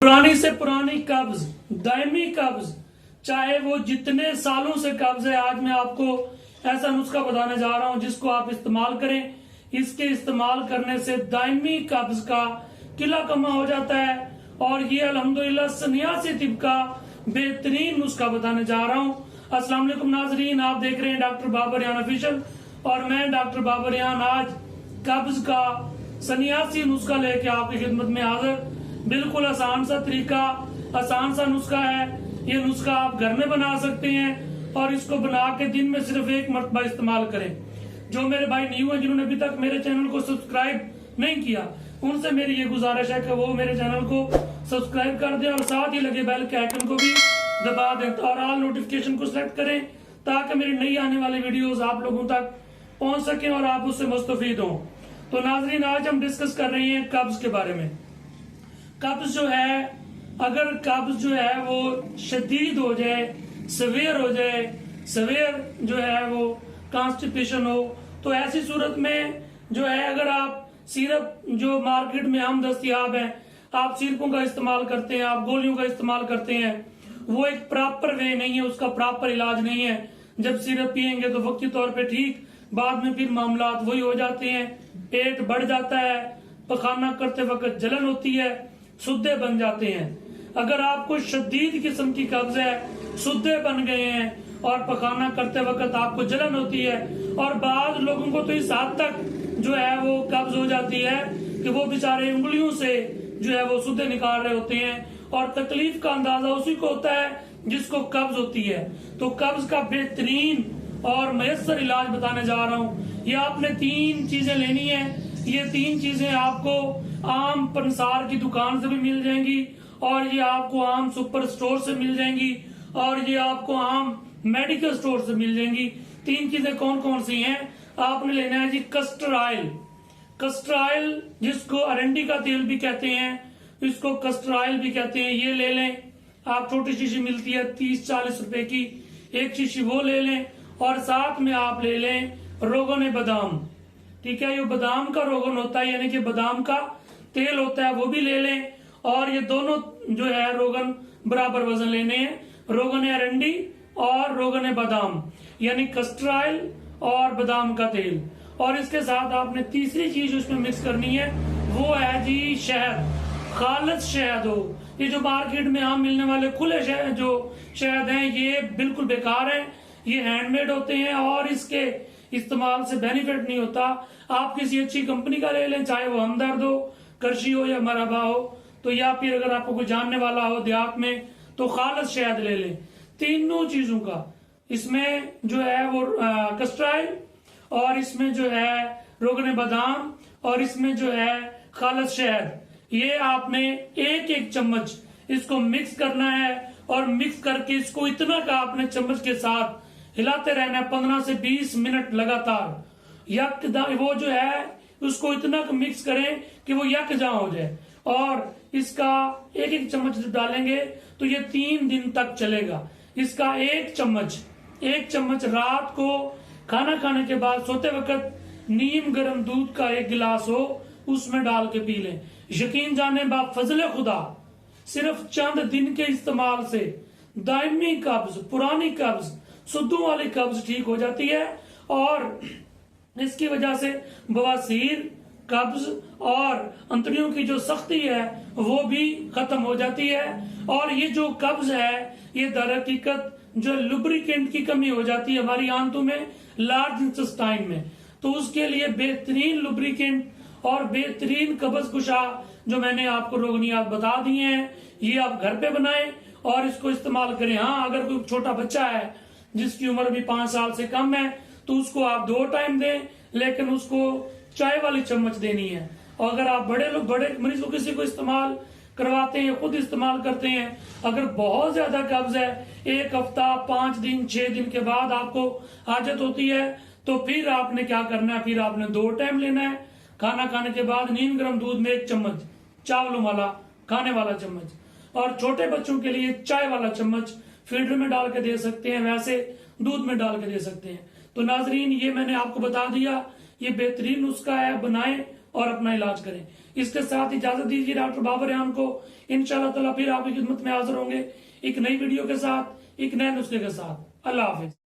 पुरानी से पुरानी कब्ज, दायमी कब्ज, चाहे वो जितने सालों से कब्ज है, आज मैं आपको ऐसा नुस्खा बताने जा रहा हूं जिसको आप इस्तेमाल करें। इसके इस्तेमाल करने से दायमी कब्ज का किला कमा हो जाता है। और ये अल्हम्दुलिल्लाह सन्यासी तिब का बेहतरीन नुस्खा बताने जा रहा हूं। अस्सलाम वालेकुम नाजरीन, आप देख रहे हैं डॉक्टर बाबर यान ऑफिशियल और मैं डॉक्टर बाबर यान आज कब्ज का सन्यासी नुस्खा लेके आपकी खिदमत में हाजिर। बिल्कुल आसान सा तरीका, आसान सा नुस्खा है। ये नुस्खा आप घर में बना सकते हैं और इसको बना के दिन में सिर्फ एक मरतबा इस्तेमाल करें। जो मेरे भाई न्यू हैं, जिन्होंने अभी तक मेरे चैनल को सब्सक्राइब नहीं किया, उनसे मेरी ये गुजारिश है कि वो मेरे चैनल को सब्सक्राइब कर दें और साथ ही लगे बेल के आइकन को भी दबा दें और ऑल नोटिफिकेशन को सिलेक्ट करें ताकि मेरी नई आने वाली वीडियोस आप लोगों तक पहुंच सके और आप उससे मुस्तफीद हों। तो नाजरीन, आज हम डिस्कस कर रहे हैं कब्ज के बारे में। कब्ज जो है, अगर कब्ज जो है वो शदीद हो जाए, सवेयर हो जाए, सवेयर जो है वो कॉन्स्टिपेशन हो, तो ऐसी सूरत में जो है अगर आप सिरप जो मार्केट में हम दस्तयाब है, आप सिरपों का इस्तेमाल करते हैं, आप गोलियों का इस्तेमाल करते हैं, वो एक प्रॉपर वे नहीं है, उसका प्रॉपर इलाज नहीं है। जब सिरप पियेंगे तो वक्ती तौर पे ठीक, बाद में फिर मामला वही हो जाते हैं, पेट बढ़ जाता है, पखाना करते वक्त जलन होती है, सुद्दे बन जाते हैं। अगर आपको शदीद किस्म की कब्ज है, सुद्दे बन गए हैं और पखाना करते वक्त आपको जलन होती है, और बाद लोगों को तो इस हद तक जो है वो कब्ज हो जाती है कि वो बेचारे उंगलियों से जो है वो सुद्दे निकाल रहे होते हैं, और तकलीफ का अंदाजा उसी को होता है जिसको कब्ज होती है। तो कब्ज का बेहतरीन और मयसर इलाज बताने जा रहा हूँ। ये आपने 3 चीजें लेनी है। ये 3 चीजें आपको आम पंसार की दुकान से भी मिल जाएंगी, और ये आपको आम सुपर स्टोर से मिल जाएंगी, और ये आपको आम मेडिकल स्टोर से मिल जाएंगी। 3 चीजें कौन कौन सी हैं? आपने लेना है जी कसटर ऑयल। कसटर ऑयल जिसको अरंडी का तेल भी कहते हैं, इसको कसटर ऑयल भी कहते हैं, ये ले लें आप। छोटी शीशी मिलती है 30-40 रुपए की, एक शीशी वो ले लें। और साथ में आप ले लें रोगन बादाम। ठीक है, ये बादाम का रोगन होता है, यानी कि बादाम का तेल होता है, वो भी ले लें। और ये दोनों जो है रोगन बराबर वजन लेने हैं, रोगन अरंडी और रोगन बादाम, यानी कस्टर ऑयल और बादाम का तेल। और इसके साथ आपने तीसरी चीज उसमें मिक्स करनी है, वो है जी शहद। खालिस शहद हो। ये जो मार्केट में आम मिलने वाले खुले शहद जो शहद हैं, ये बिल्कुल बेकार है, ये हैंडमेड होते हैं और इसके इस्तेमाल से बेनिफिट नहीं होता। आप किसी अच्छी कंपनी का ले लें, चाहे वो हमदर्द हो, करशी हो या मरहबा हो, तो या फिर अगर आपको कोई जानने वाला हो देहात में तो खालिस शहद ले लें। तीनों चीजों का इसमें जो है वो कस्टर ऑयल, और इसमें जो है रोगन बादाम, और इसमें जो है खालिस शहद, ये आपने एक चम्मच इसको मिक्स करना है। और मिक्स करके इसको इतना का आपने चम्मच के साथ हिलाते रहना है 15 से 20 मिनट लगातार। वो जो है उसको इतना मिक्स करें कि वो यकजा हो जाए, और इसका एक चम्मच डालेंगे तो ये 3 दिन तक चलेगा। इसका एक चम्मच रात को खाना खाने के बाद सोते वक्त नीम गर्म दूध का 1 गिलास हो, उसमें डाल के पी लें। यकीन जाने बा फजले खुदा, सिर्फ चंद दिन के इस्तेमाल से दायमी कब्ज, पुरानी कब्ज, सुद्दों वाली कब्ज ठीक हो जाती है। और इसकी वजह से बवासीर, कब्ज और अंतड़ियों की जो सख्ती है वो भी खत्म हो जाती है। और ये जो कब्ज है, ये दर हकीकत जो लुब्रिकेंट की कमी हो जाती है हमारी आंतों में, लार्ज इंटेस्टाइन में, तो उसके लिए बेहतरीन लुब्रिकेंट और बेहतरीन कब्ज कुशा जो मैंने आपको रोगनियात बता दिए हैं, ये आप घर पे बनाएं और इसको इस्तेमाल करें। हाँ, अगर कोई छोटा बच्चा है जिसकी उम्र भी 5 साल से कम है, तो उसको आप 2 टाइम दें, लेकिन उसको चाय वाली चम्मच देनी है। और अगर आप बड़े मरीज को किसी को इस्तेमाल करवाते हैं, खुद इस्तेमाल करते हैं, अगर बहुत ज्यादा कब्ज है, 1 हफ्ता, 5 दिन, 6 दिन के बाद आपको आदत होती है, तो फिर आपने क्या करना है, फिर आपने 2 टाइम लेना है। खाना खाने के बाद नीम गर्म दूध में 1 चम्मच, चावलों वाला खाने वाला चम्मच, और छोटे बच्चों के लिए चाय वाला चम्मच फीडर में डाल के दे सकते हैं, वैसे दूध में डाल के दे सकते हैं। तो नाजरीन, ये मैंने आपको बता दिया, ये बेहतरीन नुस्खा है, बनाएं और अपना इलाज करें। इसके साथ इजाजत दीजिए डॉक्टर बाबर रेहान को। इंशाल्लाह ताला फिर आपकी खिदमत में हाजिर होंगे एक नई वीडियो के साथ, एक नए नुस्खे के साथ। अल्लाह हाफिज।